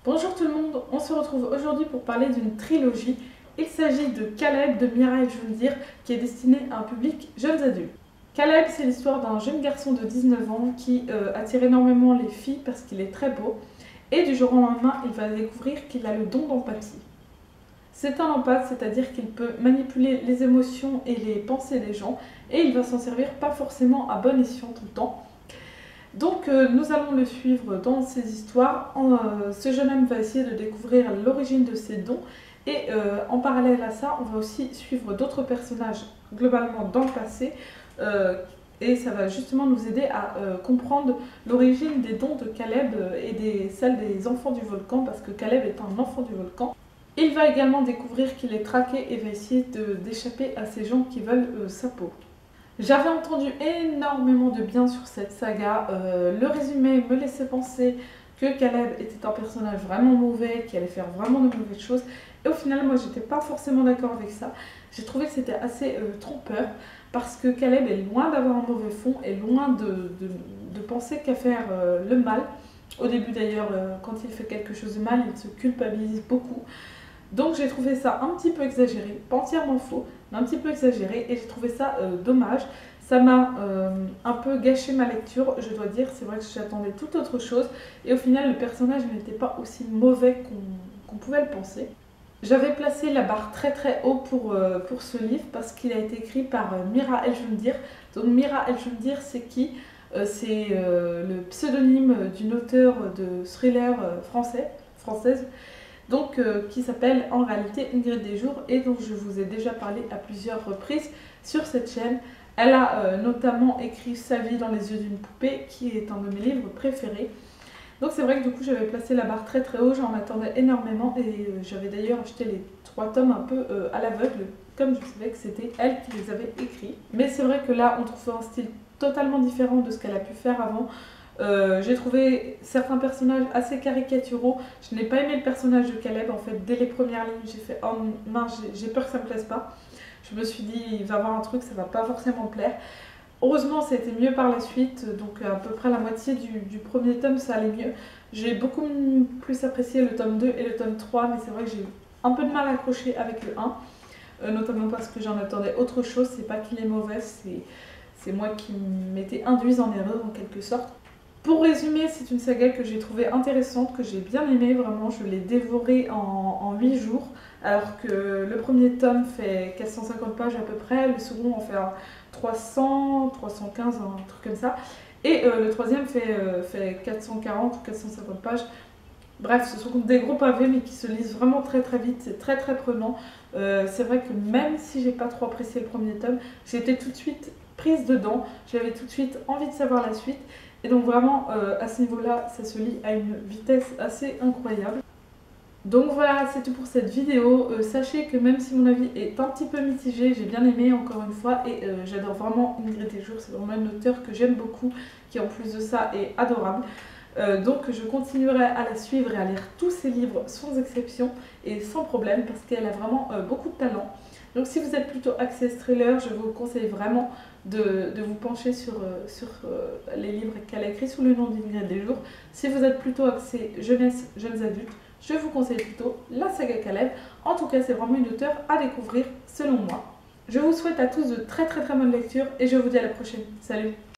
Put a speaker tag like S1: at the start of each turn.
S1: Bonjour tout le monde, on se retrouve aujourd'hui pour parler d'une trilogie. Il s'agit de Caleb de Mira et Joundir qui est destiné à un public jeunes adultes. Caleb, c'est l'histoire d'un jeune garçon de 19 ans qui attire énormément les filles parce qu'il est très beau et du jour au lendemain, il va découvrir qu'il a le don d'empathie. C'est un empathe, c'est-à-dire qu'il peut manipuler les émotions et les pensées des gens et il va s'en servir pas forcément à bon escient tout le temps. Donc nous allons le suivre dans ses histoires. Ce jeune homme va essayer de découvrir l'origine de ses dons et en parallèle à ça, on va aussi suivre d'autres personnages globalement dans le passé et ça va justement nous aider à comprendre l'origine des dons de Caleb et celle des enfants du volcan parce que Caleb est un enfant du volcan. Il va également découvrir qu'il est traqué et va essayer d'échapper à ces gens qui veulent sa peau. J'avais entendu énormément de bien sur cette saga. Le résumé me laissait penser que Caleb était un personnage vraiment mauvais, qui allait faire vraiment de mauvaises choses. Et au final, moi, j'étais pas forcément d'accord avec ça. J'ai trouvé que c'était assez trompeur parce que Caleb est loin d'avoir un mauvais fond et loin de penser qu'à faire le mal. Au début d'ailleurs, quand il fait quelque chose de mal, il se culpabilise beaucoup. Donc j'ai trouvé ça un petit peu exagéré, pas entièrement faux, mais un petit peu exagéré et j'ai trouvé ça dommage. Ça m'a un peu gâché ma lecture, je dois dire, c'est vrai que j'attendais tout autre chose et au final le personnage n'était pas aussi mauvais qu'on pouvait le penser. J'avais placé la barre très très haut pour ce livre parce qu'il a été écrit par Mira El Joundir. Donc Mira El Joundir c'est qui C'est le pseudonyme d'une auteure de thriller française. Donc qui s'appelle en réalité Ingrid Desjours et dont je vous ai déjà parlé à plusieurs reprises sur cette chaîne. Elle a notamment écrit Sa vie dans les yeux d'une poupée qui est un de mes livres préférés. Donc c'est vrai que du coup j'avais placé la barre très très haut, j'en attendais énormément et j'avais d'ailleurs acheté les 3 tomes un peu à l'aveugle comme je savais que c'était elle qui les avait écrits. Mais c'est vrai que là on trouve un style totalement différent de ce qu'elle a pu faire avant. J'ai trouvé certains personnages assez caricaturaux. Je n'ai pas aimé le personnage de Caleb en fait. Dès les premières lignes, j'ai fait oh mince, j'ai peur que ça me plaise pas. Je me suis dit il va y avoir un truc, ça va pas forcément me plaire. Heureusement, ça a été mieux par la suite, donc à peu près la moitié du premier tome, ça allait mieux. J'ai beaucoup plus apprécié le tome 2 et le tome 3, mais c'est vrai que j'ai eu un peu de mal à accrocher avec le 1, notamment parce que j'en attendais autre chose. C'est pas qu'il est mauvais, c'est moi qui m'étais induise en erreur en quelque sorte. Pour résumer, c'est une saga que j'ai trouvée intéressante, que j'ai bien aimée, vraiment, je l'ai dévorée en 8 jours, alors que le premier tome fait 450 pages à peu près, le second en fait 300, 315, un truc comme ça, et le troisième fait 440 ou 450 pages. Bref, ce sont des gros pavés mais qui se lisent vraiment très très vite, c'est très très prenant. C'est vrai que même si j'ai pas trop apprécié le premier tome, j'ai été tout de suite prise dedans, j'avais tout de suite envie de savoir la suite. Et donc vraiment, à ce niveau-là, ça se lit à une vitesse assez incroyable. Donc voilà, c'est tout pour cette vidéo. Sachez que même si mon avis est un petit peu mitigé, j'ai bien aimé encore une fois et j'adore vraiment Ingrid Desjours. C'est vraiment une auteure que j'aime beaucoup, qui en plus de ça est adorable. Donc je continuerai à la suivre et à lire tous ses livres sans exception et sans problème parce qu'elle a vraiment beaucoup de talent. Donc si vous êtes plutôt axé thriller, je vous conseille vraiment de vous pencher sur les livres qu'elle a écrits sous le nom d'Ingrid Desjours. Si vous êtes plutôt axé jeunesse, jeunes adultes, je vous conseille plutôt la saga Caleb. En tout cas, c'est vraiment une auteure à découvrir selon moi. Je vous souhaite à tous de très bonnes lectures et je vous dis à la prochaine. Salut!